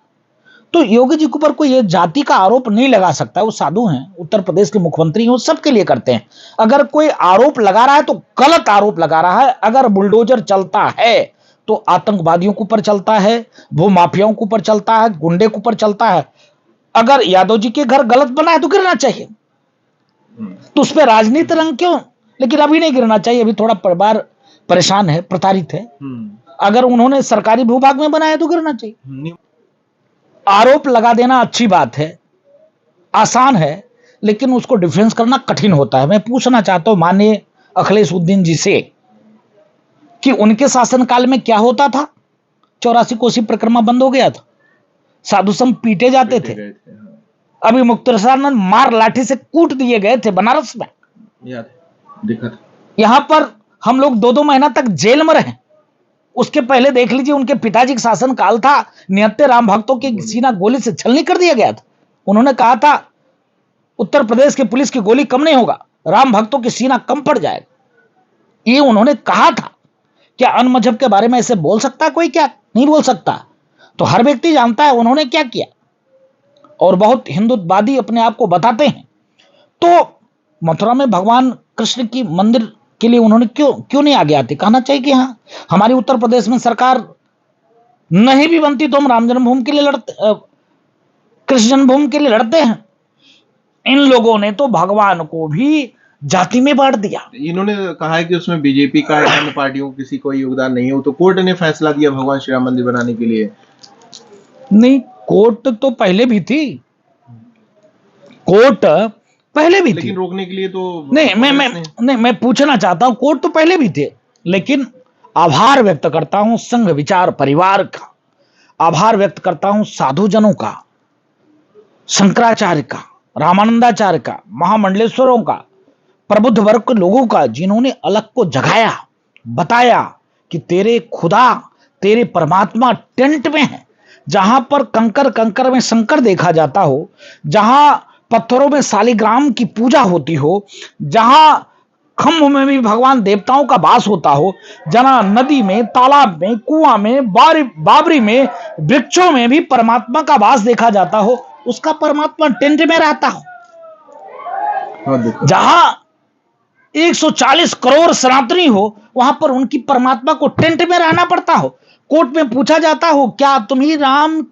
तो योगी जी के ऊपर कोई जाति का आरोप नहीं लगा सकता। वो साधु हैं, उत्तर प्रदेश के मुख्यमंत्री हैं, वो सबके लिए करते हैं। अगर कोई आरोप लगा रहा है तो गलत आरोप लगा रहा है। अगर बुलडोजर चलता है तो आतंकवादियों के ऊपर चलता है, भू माफियाओं के ऊपर चलता है, गुंडे के ऊपर चलता है। अगर यादव जी के घर गलत बना है तो गिरना चाहिए, तो उस पर राजनीति रंग क्यों? लेकिन अभी नहीं गिरना चाहिए, अभी थोड़ा परिवार परेशान है, प्रताड़ित है। अगर उन्होंने सरकारी भूभाग में बनाया तो गिरना चाहिए। आरोप लगा देना अच्छी बात है, आसान है, लेकिन उसको डिफेंस करना कठिन होता है। मैं पूछना चाहता हूं माननीय अखिलेशुद्दीन जी से कि उनके शासनकाल में क्या होता था? 84 कोसी परिक्रमा बंद हो गया था, साधु संत पीटे जाते थे। अभी मुक्तेश्वरानंद मार लाठी से कूट दिए गए थे बनारस में, यहां पर हम लोग 2-2 महीना तक जेल में रहे। उसके पहले देख लीजिए, उनके पिताजी का शासन काल था, निहत्ते राम भक्तों के सीना गोली से छलनी कर दिया गया था। उन्होंने कहा था उत्तर प्रदेश की पुलिस की गोली कम नहीं होगा, राम भक्तों की सीना कम पड़ जाएगा। ये उन्होंने कहा था। क्या अन्य मजहब के बारे में ऐसे बोल सकता कोई? क्या नहीं बोल सकता। तो हर व्यक्ति जानता है उन्होंने क्या किया, और बहुत हिंदुत्ववादी अपने आप को बताते हैं। तो मथुरा में भगवान कृष्ण की मंदिर के लिए उन्होंने क्यों नहीं आगे आते? कहना चाहिए कि हाँ, हमारी उत्तर प्रदेश में सरकार नहीं भी बनती तो हम राम जन्मभूमि के लिए कृष्ण जन्मभूमि के लिए लड़ते हैं। इन लोगों ने तो भगवान को भी जाति में बांट दिया। इन्होंने कहा है कि उसमें बीजेपी का या अन्य पार्टियों को किसी कोई योगदान नहीं हो, तो कोर्ट ने फैसला दिया भगवान श्री राम मंदिर बनाने के लिए। नहीं, कोर्ट तो पहले भी थी, कोर्ट पहले भी थी, लेकिन रोकने के लिए तो नहीं, मैं पूछना चाहता हूं, कोर्ट तो पहले भी थे, लेकिन आभार व्यक्त करता हूं संघ विचार परिवार का, आभार व्यक्त करता हूं साधुजनों का, शंकराचार्य का, रामानंदाचार्य का, महामंडलेश्वरों का, प्रबुद्ध वर्ग के लोगों का, जिन्होंने अलग को जगाया, बताया कि तेरे खुदा, तेरे परमात्मा टेंट में है। जहां पर कंकर में शंकर देखा जाता हो, जहां पत्थरों में शालिग्राम की पूजा होती हो, जहां खम्भ में भी भगवान देवताओं का वास होता हो, जहां नदी में, तालाब में, कुआं में, बाबरी में, वृक्षों में भी परमात्मा का वास देखा जाता हो, उसका परमात्मा टेंट में रहता हो। जहां 140 करोड़ सनातनी हो, वहां पर उनकी परमात्मा को टेंट में रहना पड़ता हो। कोर्ट में पूछा जाता हो, क्या तुम ही राम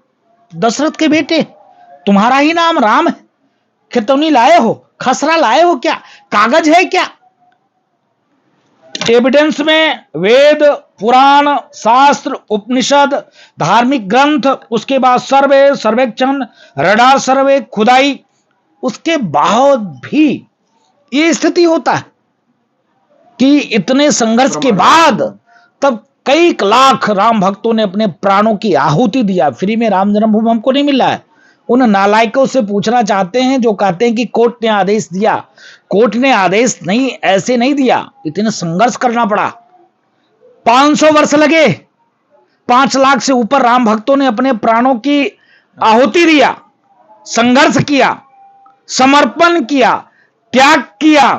दशरथ के बेटे, तुम्हारा ही नाम राम है? खितौनी लाए हो, खसरा लाए हो, क्या कागज है क्या? एविडेंस में वेद, पुराण, शास्त्र, उपनिषद, धार्मिक ग्रंथ, उसके बाद सर्वे, सर्वेक्षण, रडार सर्वे, खुदाई, उसके बाद भी ये स्थिति होता है कि इतने संघर्ष के बाद तब कई लाख राम भक्तों ने अपने प्राणों की आहुति दिया। फ्री में राम जन्मभूमि हमको नहीं मिला है। उन नालायकों से पूछना चाहते हैं जो कहते हैं कि कोर्ट ने आदेश दिया। कोर्ट ने आदेश नहीं, ऐसे नहीं दिया, इतने संघर्ष करना पड़ा, 500 वर्ष लगे, 5 लाख से ऊपर राम भक्तों ने अपने प्राणों की आहुति दिया, संघर्ष किया, समर्पण किया, त्याग किया,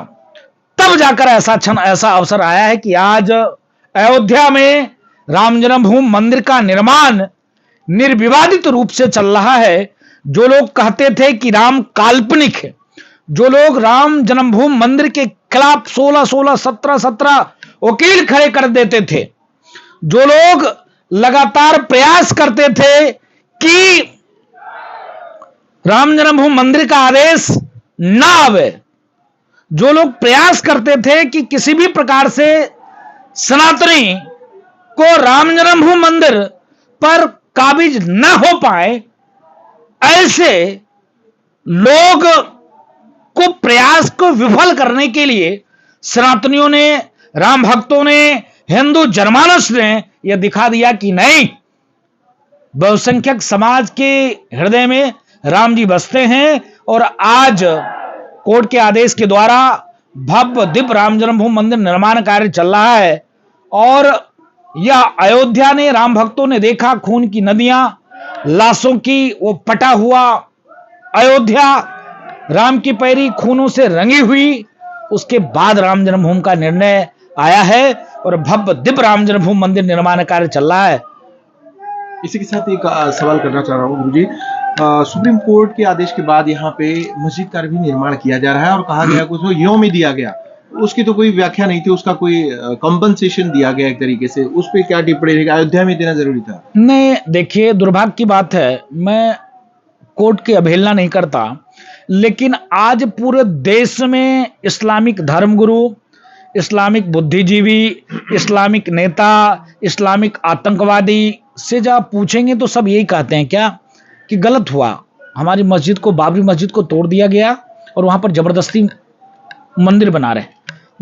तब जाकर ऐसा क्षण, ऐसा अवसर आया है कि आज अयोध्या में राम जन्मभूमि मंदिर का निर्माण निर्विवादित रूप से चल रहा है। जो लोग कहते थे कि राम काल्पनिक है, जो लोग राम जन्मभूमि मंदिर के खिलाफ 16 17 वकील खड़े कर देते थे, जो लोग लगातार प्रयास करते थे कि राम जन्मभूमि मंदिर का आदेश ना आवे, जो लोग प्रयास करते थे कि किसी भी प्रकार से सनातनी को राम जन्मभूमि मंदिर पर काबिज न हो पाए, ऐसे लोग को प्रयास को विफल करने के लिए सनातनियों ने, राम भक्तों ने, हिंदू जनमानस ने यह दिखा दिया कि नहीं, बहुसंख्यक समाज के हृदय में राम जी बसते हैं। और आज कोर्ट के आदेश के द्वारा भव्य दिव्य राम जन्मभूमि मंदिर निर्माण कार्य चल रहा है। और यह अयोध्या ने, राम भक्तों ने देखा खून की नदियां, लाशों की वो पटा हुआ अयोध्या, राम की पैरी खूनों से रंगी हुई। उसके बाद राम जन्मभूमि का निर्णय आया है और भव्य दिव्य राम जन्मभूमि मंदिर निर्माण कार्य चल रहा है। इसी के साथ एक सवाल करना चाह रहा हूँ गुरुजी, सुप्रीम कोर्ट के आदेश के बाद यहाँ पे मस्जिद का भी निर्माण किया जा रहा है और कहा गया कुछ यो में दिया गया, उसकी तो कोई व्याख्या नहीं थी, उसका कोई कंपनसेशन दिया गया एक तरीके से, उस पर क्या टिप्पणी रहेगी? अयोध्या में देना जरूरी था? नहीं, देखिए दुर्भाग्य की बात है, मैं कोर्ट की अवहेलना नहीं करता, लेकिन आज पूरे देश में इस्लामिक धर्मगुरु, इस्लामिक बुद्धिजीवी, इस्लामिक नेता, इस्लामिक आतंकवादी से जब पूछेंगे तो सब यही कहते हैं क्या कि गलत हुआ, हमारी मस्जिद को, बाबरी मस्जिद को तोड़ दिया गया और वहां पर जबरदस्ती मंदिर बना रहे।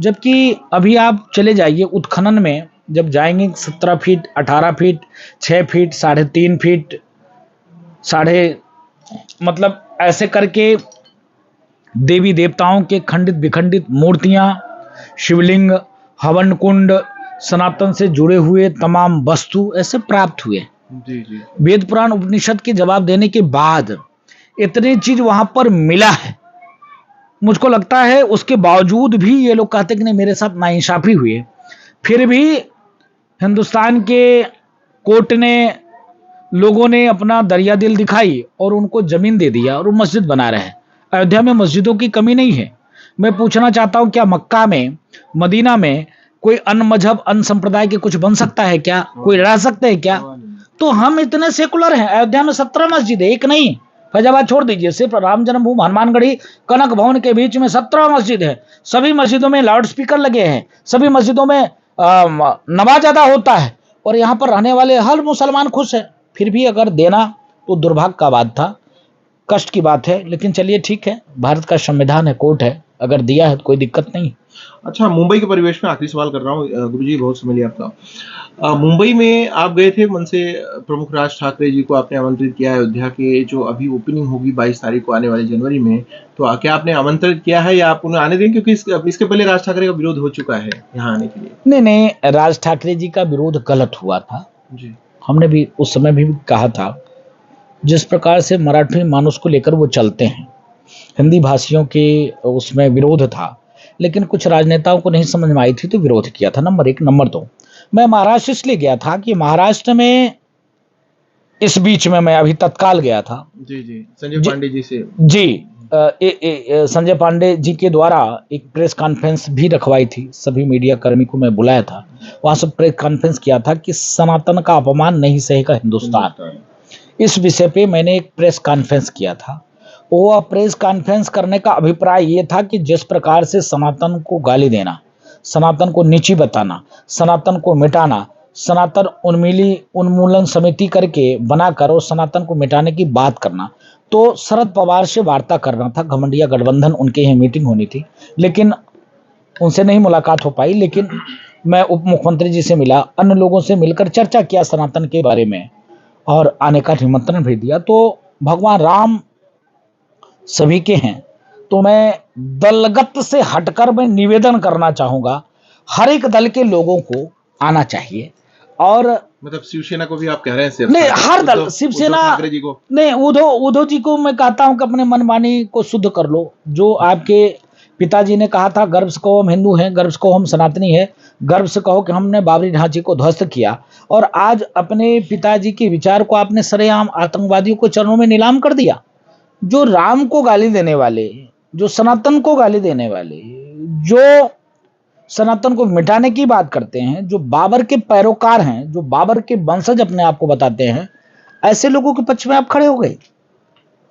जबकि अभी आप चले जाइए उत्खनन में, जब जाएंगे 17 फीट, 18 फीट, 6 फीट, 3.5 फीट, मतलब ऐसे करके देवी देवताओं के खंडित विखंडित मूर्तियां, शिवलिंग, हवन कुंड, सनातन से जुड़े हुए तमाम वस्तु ऐसे प्राप्त हुए। जी। वेद पुराण उपनिषद के जवाब देने के बाद इतनी चीज वहां पर मिला है, मुझको लगता है उसके बावजूद भी ये लोग कहते कि नहीं, मेरे साथ नाइंसाफी हुई है। फिर भी हिंदुस्तान के कोर्ट ने, लोगों ने अपना दरिया दिल दिखाई और उनको जमीन दे दिया और वो मस्जिद बना रहे हैं। अयोध्या में मस्जिदों की कमी नहीं है। मैं पूछना चाहता हूं, क्या मक्का में, मदीना में कोई अन्य मजहब, अन्य संप्रदाय के कुछ बन सकता है क्या? कोई रह सकते हैं क्या? तो हम इतने सेकुलर हैं। अयोध्या में 17 मस्जिद है, एक नहीं। फैजाबाद छोड़ दीजिए, सिर्फ राम जन्मभूमि, हनुमानगढ़ी, कनक भवन के बीच में 17 मस्जिद है। सभी मस्जिदों में लाउड स्पीकर लगे हैं, सभी मस्जिदों में नमाज अदा होता है और यहाँ पर रहने वाले हर मुसलमान खुश है। फिर भी अगर देना तो दुर्भाग्य का बात था, कष्ट की बात है। लेकिन चलिए ठीक है, भारत का संविधान है, कोर्ट है, अगर दिया है तो कोई दिक्कत नहीं। अच्छा, मुंबई के परिवेश में आखिरी सवाल कर रहा हूँ गुरुजी, बहुत समय लिया आपका। मुंबई में आप गए थे, मन से प्रमुख राज ठाकरे जी को आपने आमंत्रित किया अयोध्या के जो अभी ओपनिंग होगी 22 तारीख को आने वाली जनवरी में, तो क्या आपने आमंत्रित किया है या आप उन्हें आने देंगे? क्योंकि इसके पहले राज ठाकरे का विरोध हो चुका है यहाँ आने के लिए। नहीं, राज ठाकरे जी का विरोध गलत हुआ था जी। हमने भी उस समय भी कहा था। जिस प्रकार से मराठी मानुष को लेकर वो चलते हैं, हिंदी भाषियों के उसमें विरोध था, लेकिन कुछ राजनेताओं को नहीं समझ में आई थी तो विरोध किया था, नंबर 1। नंबर 2, मैं महाराष्ट्र इसलिए गया था कि महाराष्ट्र में इस बीच में मैं अभी तत्काल गया था। जी, संजय पांडे जी से। जी, संजय पांडे जी के द्वारा एक प्रेस कॉन्फ्रेंस भी रखवाई थी, सभी मीडिया कर्मी को मैं बुलाया था, वहां से प्रेस कॉन्फ्रेंस किया था कि सनातन का अपमान नहीं सहेगा हिंदुस्तान। इस विषय पे मैंने एक प्रेस कॉन्फ्रेंस किया था। वो प्रेस कॉन्फ्रेंस करने का अभिप्राय ये था कि जिस प्रकार से सनातन को गाली देना, सनातन को नीची बताना, सनातन को मिटाना, सनातन उन्मूलन समिति करके बनाकर और सनातन को मिटाने की बात करना, तो शरद पवार से वार्ता करना था। घमंडिया गठबंधन, उनके यहाँ मीटिंग होनी थी, लेकिन उनसे नहीं मुलाकात हो पाई। लेकिन मैं उप मुख्यमंत्री जी से मिला, अन्य लोगों से मिलकर चर्चा किया सनातन के बारे में और आने का निमंत्रण भी दिया। तो भगवान राम सभी के हैं, तो मैं दलगत से हटकर मैं निवेदन करना चाहूंगा, हर एक दल के लोगों को आना चाहिए। और मतलब शिवसेना को भी आप कह रहे हैं? नहीं, हर दल, शिवसेना जी को नहीं, उद्धव जी को मैं कहता हूं कि अपने मन वाणी को शुद्ध कर लो। जो आपके पिताजी ने कहा था, गर्व से कहो हम हिंदू हैं, गर्व से कहो हम सनातनी है, गर्व से कहो कि हमने बाबरी ढांचे को ध्वस्त किया, और आज अपने पिताजी के विचार को आपने सरेआम आतंकवादियों को चरणों में नीलाम कर दिया। जो राम को गाली देने वाले, जो सनातन को गाली देने वाले, जो सनातन को मिटाने की बात करते हैं, जो बाबर के पैरोकार हैं, जो बाबर के वंशज अपने आप को बताते हैं, ऐसे लोगों के पक्ष में आप खड़े हो गए।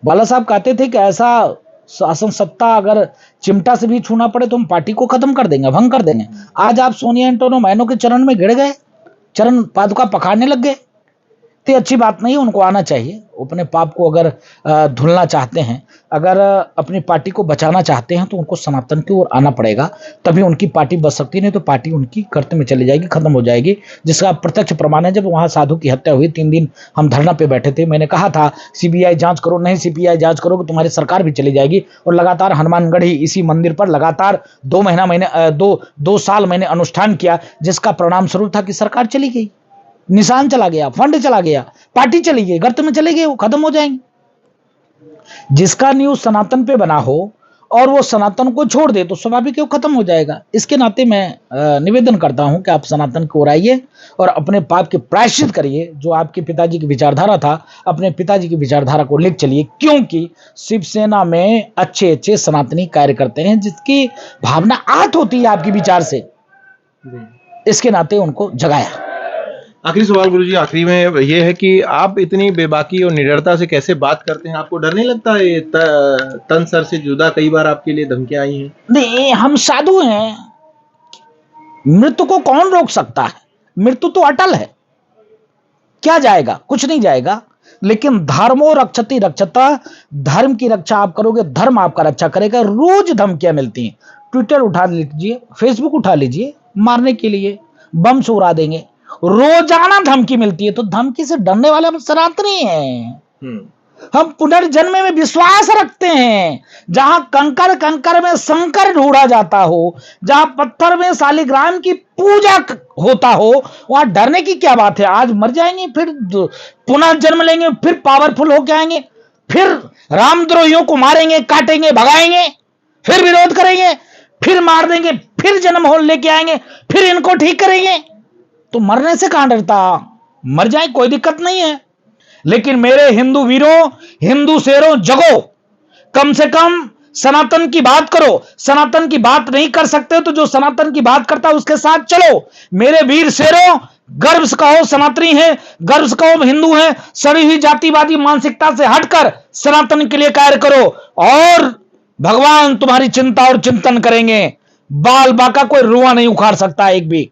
बाला साहब कहते थे कि ऐसा शासन सत्ता अगर चिमटा से भी छूना पड़े तो हम पार्टी को खत्म कर देंगे, भंग कर देंगे। आज आप सोनिया एंटोनो मैनो के चरण में गिर गए, चरण पादुका पखाड़ने लग गए, तो अच्छी बात नहीं है। उनको आना चाहिए। अपने पाप को अगर धुलना चाहते हैं, अगर अपनी पार्टी को बचाना चाहते हैं, तो उनको सनातन की ओर आना पड़ेगा, तभी उनकी पार्टी बच सकती है। नहीं तो पार्टी उनकी कर्त में चली जाएगी, खत्म हो जाएगी, जिसका प्रत्यक्ष प्रमाण है। जब वहां साधु की हत्या हुई, 3 दिन हम धरना पे बैठे थे, मैंने कहा था सीबीआई जांच करो, नहीं सीबीआई जांच करोगे तुम्हारी सरकार भी चली जाएगी। और लगातार हनुमानगढ़ी इसी मंदिर पर लगातार 2 साल मैंने अनुष्ठान किया, जिसका परिणाम स्वरूप था कि सरकार चली गई, निशान चला गया, फंड चला गया, पार्टी चली गई, गर्त में चले गए, वो खत्म हो जाएंगे। जिसका न्यूज सनातन पे बना हो और वो सनातन को छोड़ दे तो स्वाभाविक है वो खत्म हो जाएगा। इसके नाते मैं निवेदन करता हूं कि आप सनातन को ओर आइए और अपने पाप के प्रायश्चित करिए। जो आपके पिताजी की विचारधारा था, अपने पिताजी की विचारधारा को लेकर चलिए, क्योंकि शिवसेना में अच्छे अच्छे सनातनी कार्य करते हैं, जिसकी भावना आहत होती है आपके विचार से। इसके नाते उनको जगाया। आखिरी सवाल गुरुजी, आखिरी में ये है कि आप इतनी बेबाकी और निडरता से कैसे बात करते हैं? आपको डर नहीं लगता है तन सर से जुदा कई बार आपके लिए धमकियां आई हैं? नहीं, हम साधु हैं, मृत्यु को कौन रोक सकता है? मृत्यु तो अटल है, क्या जाएगा? कुछ नहीं जाएगा। लेकिन धर्मो रक्षति रक्षता, धर्म की रक्षा आप करोगे, धर्म आपका रक्षा करेगा। रोज धमकियां मिलती हैं, ट्विटर उठा लीजिए, फेसबुक उठा लीजिए, मारने के लिए बम से उड़ा देंगे, रोजाना धमकी मिलती है। तो धमकी से डरने वाले हम सनातनी हैं। हम पुनर्जन्म में विश्वास रखते हैं। जहां कंकर कंकर में शंकर ढूंढा जाता हो, जहां पत्थर में शालिग्राम की पूजा होता हो, वहां डरने की क्या बात है? आज मर जाएंगे, फिर पुनर्जन्म लेंगे, फिर पावरफुल होके आएंगे, फिर रामद्रोहियों को मारेंगे, काटेंगे, भगाएंगे, फिर विरोध करेंगे, फिर मार देंगे, फिर जन्म होल लेके आएंगे, फिर इनको ठीक करेंगे। तो मरने से कहां डरता, मर जाए कोई दिक्कत नहीं है। लेकिन मेरे हिंदू वीरों, हिंदू शेरों, जगो, कम से कम सनातन की बात करो। सनातन की बात नहीं कर सकते तो जो सनातन की बात करता है उसके साथ चलो। मेरे वीर शेरों, गर्व से कहो सनातनी है, गर्व से कहो हिंदू है। सड़ी हुई जातिवादी मानसिकता से हटकर सनातन के लिए कार्य करो और भगवान तुम्हारी चिंता और चिंतन करेंगे। बाल बाका कोई रुआ नहीं उखाड़ सकता एक भी।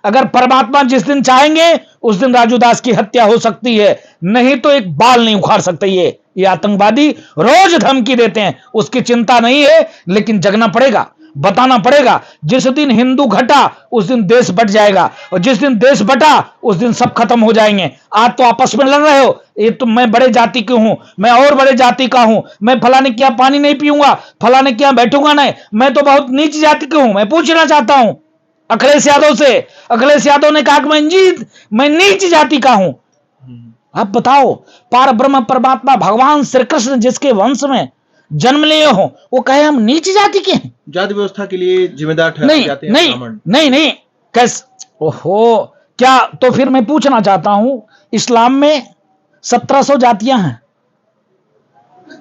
अगर परमात्मा जिस दिन चाहेंगे उस दिन राजू दास की हत्या हो सकती है, नहीं तो एक बाल नहीं उखाड़ सकते। ये आतंकवादी रोज धमकी देते हैं, उसकी चिंता नहीं है, लेकिन जगना पड़ेगा, बताना पड़ेगा। जिस दिन हिंदू घटा उस दिन देश बट जाएगा, और जिस दिन देश बटा उस दिन सब खत्म हो जाएंगे। आज तो आपस में लड़ रहे हो, ये तो मैं बड़े जाति की हूं, मैं और बड़े जाति का हूं, मैं फलाने के यहां पानी नहीं पीऊंगा, फलाने के यहां बैठूंगा नहीं, मैं तो बहुत नीच जाति की हूं। मैं पूछना चाहता हूं अखिलेश यादव से। अखिलेश यादव ने कहा कि मैं नीच जाति का हूं। आप बताओ, पार ब्रह्म परमात्मा भगवान श्री कृष्ण जिसके वंश में जन्म लिए हो, वो कहे हम नीच जाति के हैं। जाति व्यवस्था के लिए जिम्मेदार ठहराए जाते हैं ब्राह्मण। नहीं कैसे, ओहो, क्या? तो फिर मैं पूछना चाहता हूं, इस्लाम में 1700 जातियां हैं,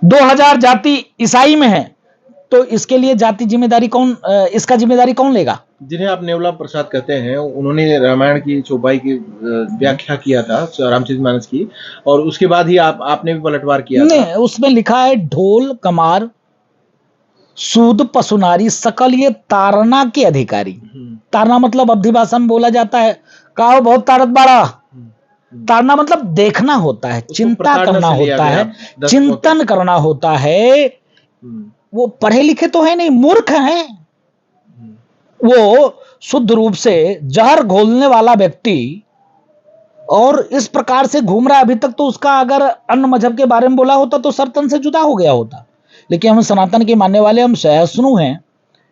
2000 जाति ईसाई में है, तो इसके लिए जाति जिम्मेदारी कौन, इसका जिम्मेदारी कौन लेगा? जिन्हें आप नेवला प्रसाद कहते हैं, उन्होंने रामायण की चौपाई की व्याख्या किया था, रामचरितमानस की, और उसके बाद ही आपने भी पलटवार किया नहीं, था। उसमें लिखा है ढोल कमार सूद पशुनारी सकल ये तारना के अधिकारी। तारना मतलब अवधी भाषा में बोला जाता है, कहा बहुत तारत बाड़ा। तारना मतलब देखना होता है, चिंता करना होता है, चिंतन करना होता है। वो पढ़े लिखे तो है नहीं, मूर्ख हैं। वो शुद्ध रूप से जहर घोलने वाला व्यक्ति और इस प्रकार से घूम रहा है। अभी तक तो उसका अगर अन्य मजहब के बारे में बोला होता तो सरतन से जुदा हो गया होता। लेकिन हम सनातन के मानने वाले, हम सहिष्णु हैं,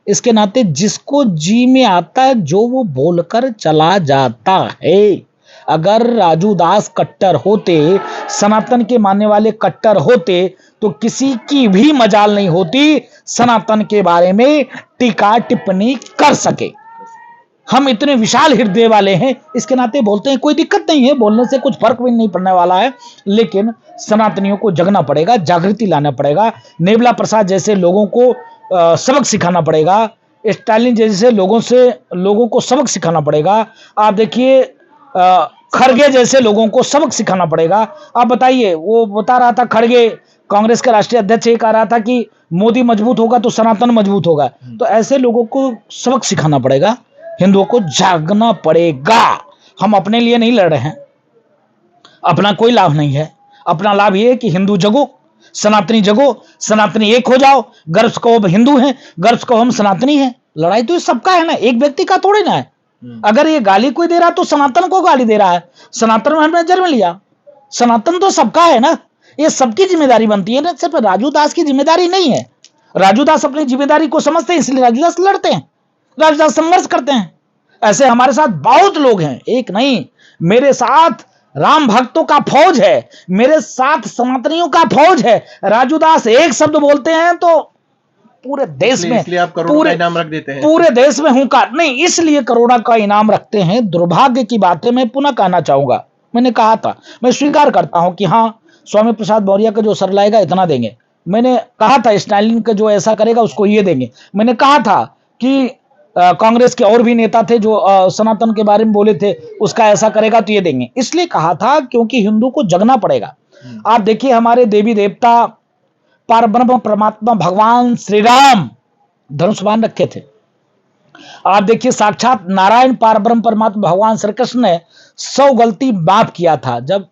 इसके नाते जिसको जी में आता है जो वो बोलकर चला जाता है। अगर राजू दास कट्टर होते, सनातन के मानने वाले कट्टर होते, तो किसी की भी मजाल नहीं होती सनातन के बारे में टीका टिप्पणी कर सके। हम इतने विशाल हृदय वाले हैं, इसके नाते बोलते हैं, कोई दिक्कत नहीं है, बोलने से कुछ फर्क भी नहीं पड़ने वाला है। लेकिन सनातनियों को जगना पड़ेगा, जागृति लाना पड़ेगा। नेवला प्रसाद जैसे लोगों को सबक सिखाना पड़ेगा, स्टालिन जैसे लोगों को सबक सिखाना पड़ेगा। आप देखिए खड़गे जैसे लोगों को सबक सिखाना पड़ेगा। आप बताइए, वो बता रहा था खड़गे, कांग्रेस का राष्ट्रीय अध्यक्ष, ये कह रहा था कि मोदी मजबूत होगा तो सनातन मजबूत होगा। तो ऐसे लोगों को सबक सिखाना पड़ेगा, हिंदुओं को जागना पड़ेगा। हम अपने लिए नहीं लड़ रहे हैं, अपना कोई लाभ नहीं है। अपना लाभ यह है कि हिंदू जगो, सनातनी जगो, सनातनी एक हो जाओ। गर्व को हम हिंदू हैं, गर्व को हम सनातनी हैं। लड़ाई तो सबका है ना, एक व्यक्ति का थोड़े ना है। अगर ये गाली कोई दे रहा तो सनातन को गाली दे रहा है। सनातन में हमने जन्म लिया, सनातन तो सबका है ना, ये सबकी जिम्मेदारी बनती है ना, सिर्फ राजू दास की जिम्मेदारी नहीं है। राजू दास अपनी जिम्मेदारी को समझते हैं, इसलिए राजू दास लड़ते हैं, राजू दास संघर्ष करते हैं। ऐसे हमारे साथ बहुत लोग हैं, एक नहीं, मेरे साथ राम भक्तों का फौज है, मेरे साथ सनातनियों का फौज है। राजू दास एक शब्द बोलते हैं तो पूरे देश में, इसलिए आप करोड़ों का इनाम रख देते हैं। पूरे देश में हुंकार नहीं, इसलिए करोड़ों का इनाम रखते हैं। दुर्भाग्य की बात है, मैं पुनः कहना चाहूंगा, मैंने कहा था, मैं स्वीकार करता हूं कि हाँ, स्वामी प्रसाद मौर्य का जो सर लाएगा इतना देंगे। मैंने कहा था स्टालिन का जो ऐसा करेगा उसको ये देंगे। मैंने कहा था कि कांग्रेस के और भी नेता थे जो सनातन के बारे में बोले थे, उसका ऐसा करेगा तो ये देंगे। इसलिए कहा था क्योंकि हिंदू को जगना पड़ेगा। आप देखिए, हमारे देवी देवता परब्रह्म परमात्मा भगवान श्री राम धनुष बाण रखे थे। आप देखिए, साक्षात नारायण परब्रह्म परमात्मा भगवान श्री कृष्ण ने 100 गलती माफ किया था। जब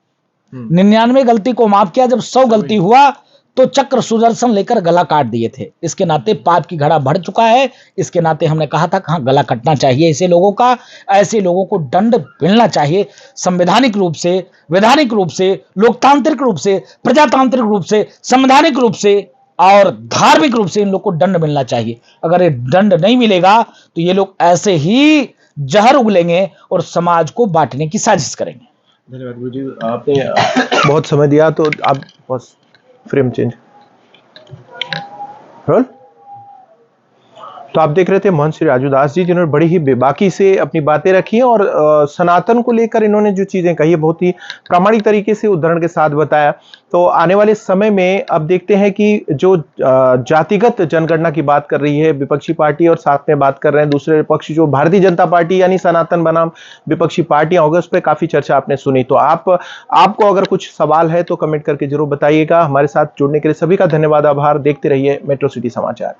99 गलती को माफ किया, जब 100 गलती हुआ तो चक्र सुदर्शन लेकर गला काट दिए थे। इसके नाते पाप की घड़ा बढ़ चुका है। इसके नाते हमने कहा था कि हाँ, गला कटना चाहिए ऐसे लोगों का, ऐसे लोगों को दंड मिलना चाहिए। संवैधानिक रूप से, वैधानिक रूप से, लोकतांत्रिक रूप से, प्रजातांत्रिक रूप से, संवैधानिक रूप से और धार्मिक रूप से इन लोग को दंड मिलना चाहिए। अगर ये दंड नहीं मिलेगा तो ये लोग ऐसे ही जहर उगलेंगे और समाज को बांटने की साजिश करेंगे। धन्यवाद गुरु जी, आपने बहुत समय दिया, तो आप बस फ्रेम चेंज रोल। तो आप देख रहे थे महंत श्री राजू दास जी, जिन्होंने बड़ी ही बेबाकी से अपनी बातें रखी हैं और सनातन को लेकर इन्होंने जो चीजें कही है बहुत ही प्रामाणिक तरीके से उदाहरण के साथ बताया। तो आने वाले समय में अब देखते हैं कि जो जातिगत जनगणना की बात कर रही है विपक्षी पार्टी और साथ में बात कर रहे हैं दूसरे विपक्ष जो भारतीय जनता पार्टी यानी सनातन बनाम विपक्षी पार्टियां होगी, उस पर काफी चर्चा आपने सुनी। तो आपको अगर कुछ सवाल है तो कमेंट करके जरूर बताइएगा। हमारे साथ जुड़ने के लिए सभी का धन्यवाद, आभार। देखते रहिए मेट्रो सिटी समाचार।